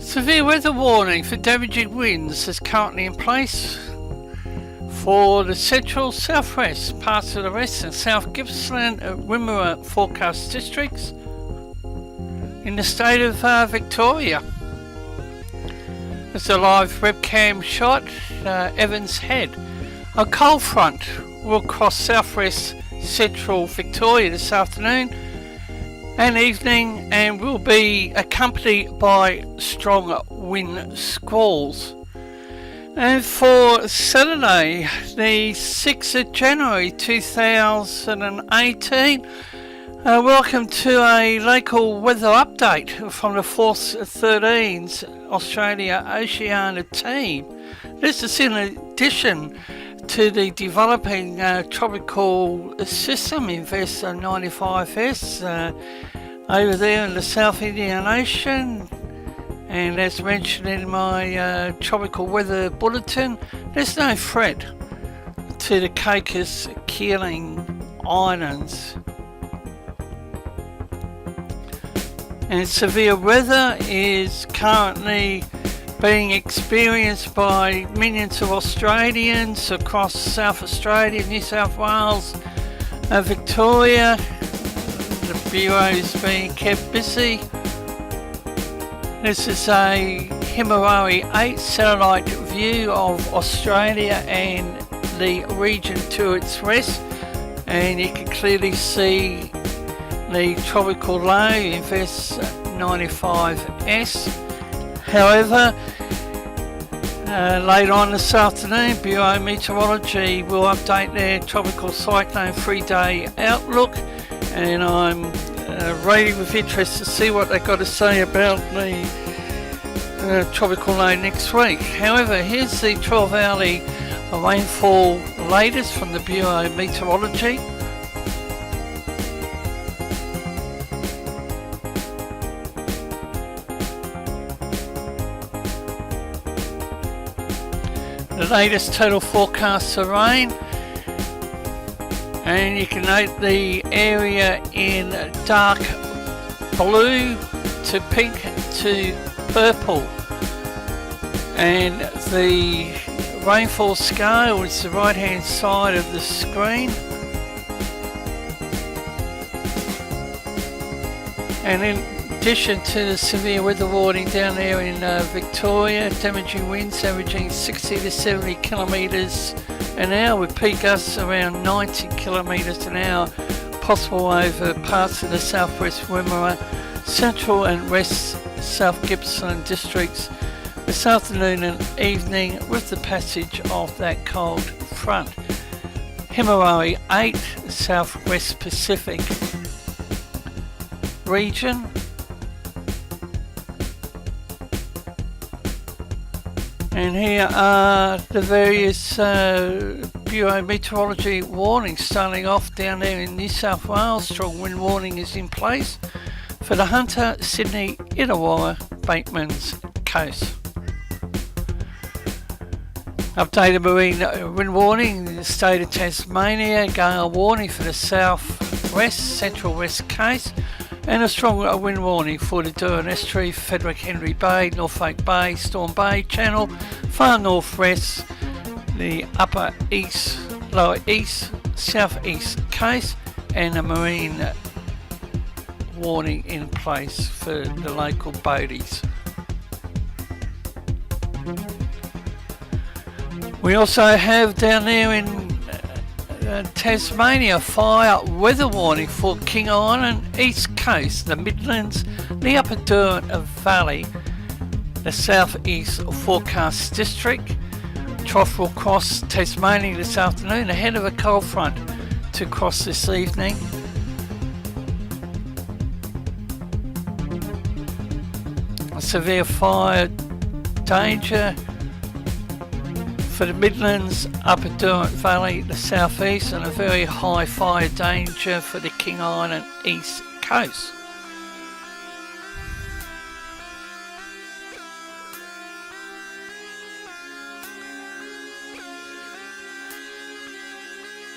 Severe weather warning for damaging winds is currently in place for the central, southwest, parts of the west and south Gippsland and Wimmera forecast districts in the state of Victoria. It's a live webcam shot, Evans Head. A cold front will cross southwest central Victoria this afternoon and evening and will be accompanied by strong wind squalls. And for Saturday, the 6th of January 2018, welcome to a local weather update from the Force 13's Australia Oceania team. This is in addition to the developing tropical system Invest 95S over there in the South Indian Ocean. And as mentioned in my tropical weather bulletin, there's no threat to the Cocos Keeling Islands. And severe weather is currently being experienced by millions of Australians across South Australia, New South Wales, Victoria. The Bureau is being kept busy. This is a Himawari 8 satellite view of Australia and the region to its west, and you can clearly see the tropical low Invest 95S. However, later on this afternoon, Bureau Meteorology will update their Tropical Cyclone 3-day outlook, and I'm reading with interest to see what they've got to say about the tropical low next week. However, here's the 12-hourly rainfall latest from the Bureau Meteorology. The latest total forecast of rain, and you can note the area in dark blue to pink to purple, and the rainfall scale is the right hand side of the screen. And in addition to the severe weather warning down there in Victoria, damaging winds averaging 60 to 70 kilometres an hour with peak gusts around 90 kilometres an hour possible over parts of the southwest Wimmera, central and west South Gippsland districts this afternoon and evening with the passage of that cold front. Himawari 8, southwest Pacific region. And here are the various Bureau Meteorology warnings. Starting off down there in New South Wales, strong wind warning is in place for the Hunter, Sydney, Illawarra, Bateman's Coast. Updated marine wind warning in the state of Tasmania, gale warning for the south-west, central west coast, and a strong wind warning for the Durham Estuary, Frederick Henry Bay, Norfolk Bay, Storm Bay Channel, far northwest, the upper east, lower east, southeast coast, and a marine warning in place for the local boaties. We also have down there in Tasmania fire weather warning for King Island, East Coast, the Midlands, the Upper Durham Valley, the Southeast forecast district. Trough will cross Tasmania this afternoon ahead of a cold front to cross this evening. A severe fire danger for the Midlands, Upper Durham Valley, the southeast, and a very high fire danger for the King Island East Coast.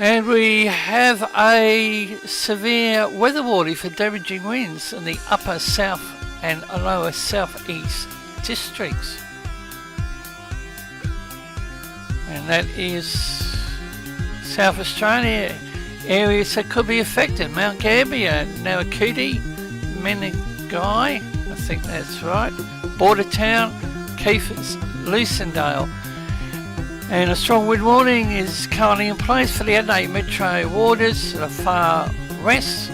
And we have a severe weather warning for damaging winds in the upper south and lower southeast districts. And that is South Australia. Areas that could be affected: Mount Gambier, Nawakuti, Menengai, I think that's right, Bordertown, Keephers, Lucendale. And a strong wind warning is currently in place for the Adelaide Metro waters, the far west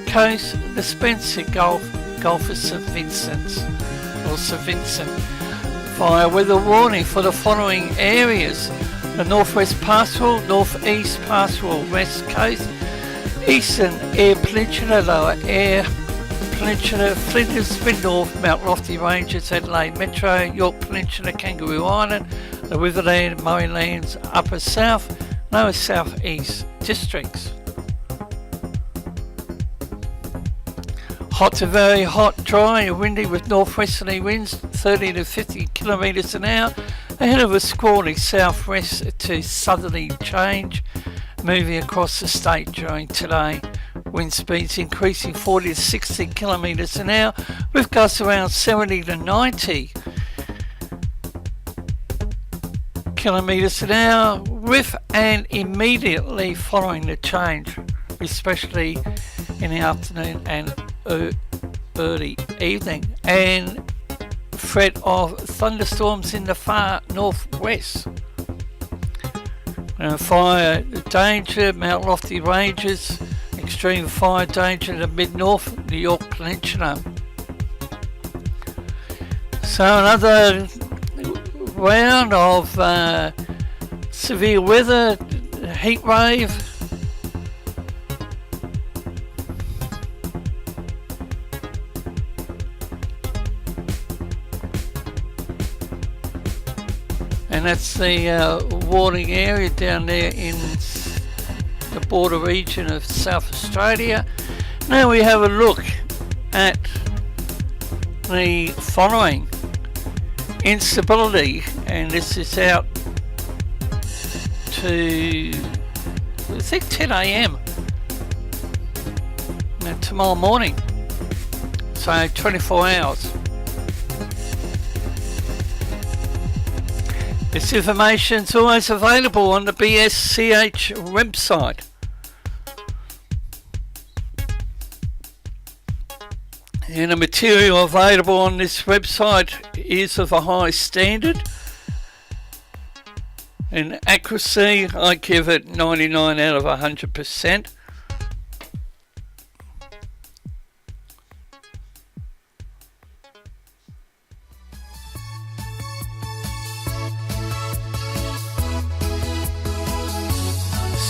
coast, the Spencer Gulf, Gulf of St Vincent, or St Vincent. Fire weather warning for the following areas: the Northwest Pastoral, Northeast Pastoral, West Coast, Eastern Eyre Peninsula, Lower Eyre Peninsula, Flinders, Spin North, Mount Lofty Ranges, Adelaide Metro, York Peninsula, Kangaroo Island, the Riverland, Murraylands, Upper South, Lower South East districts. Hot to very hot, dry and windy with northwesterly winds 30 to 50 kilometres an hour, ahead of a squally southwest to southerly change moving across the state during today. Wind speeds increasing 40 to 60 kilometres an hour with gusts around 70 to 90 kilometres an hour with and immediately following the change, especially in the afternoon and early evening, and threat of thunderstorms in the far northwest. Fire danger, Mount Lofty Ranges, extreme fire danger in the mid-north, the York Peninsula. So another round of severe weather, heat wave. And that's the warning area down there in the border region of South Australia. Now we have a look at the following: instability, and this is out to, I think, 10 a.m. tomorrow morning, so 24 hours. This information is always available on the BSCH website. And the material available on this website is of a high standard. In accuracy, I give it 99 out of 100%.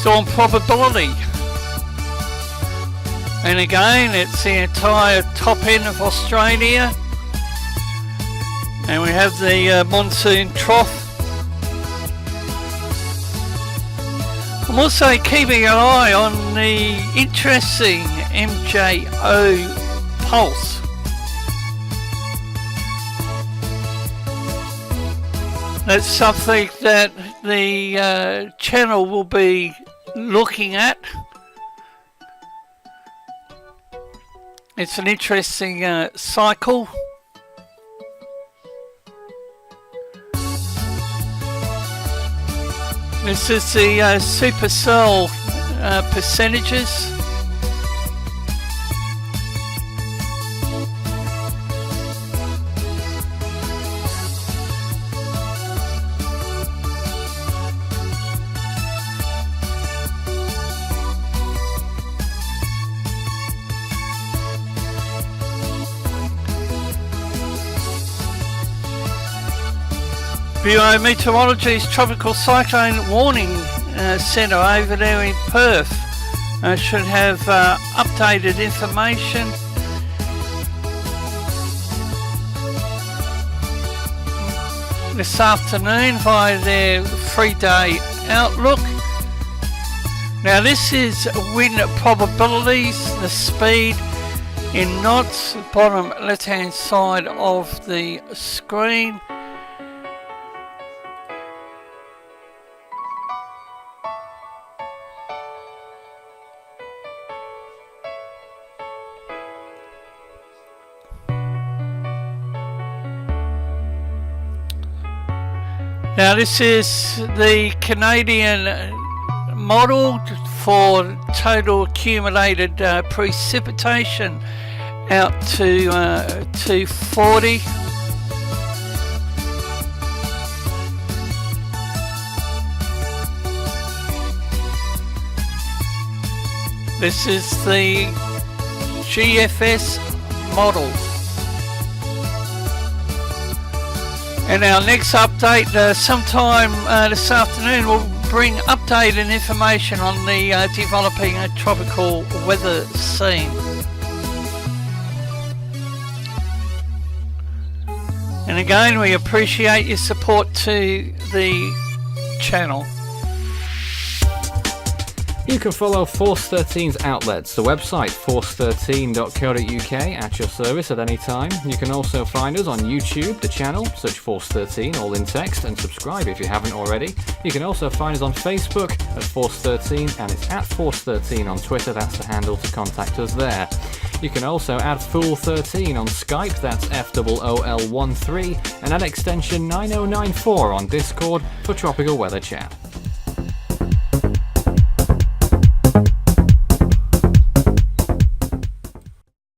Storm probability, and again it's the entire top end of Australia, and we have the monsoon trough. I'm also keeping an eye on the interesting MJO pulse. That's something that the channel will be looking at. It's an interesting cycle. This is the supercell percentages. WA Meteorology's Tropical Cyclone Warning Centre over there in Perth should have updated information. This afternoon via their 3-day outlook. Now this is wind probabilities, the speed in knots, bottom left hand side of the screen. Now this is the Canadian model for total accumulated precipitation out to 240. This is the GFS model. And our next update sometime this afternoon will bring updated information on the developing tropical weather scene. And again, we appreciate your support to the channel. You can follow Force 13's outlets, the website force13.co.uk, at your service at any time. You can also find us on YouTube, the channel, search Force 13, all in text, and subscribe if you haven't already. You can also find us on Facebook at Force 13, and it's at Force 13 on Twitter, that's the handle to contact us there. You can also add Fool13 on Skype, that's FOOL13, and add extension 9094 on Discord for tropical weather chat.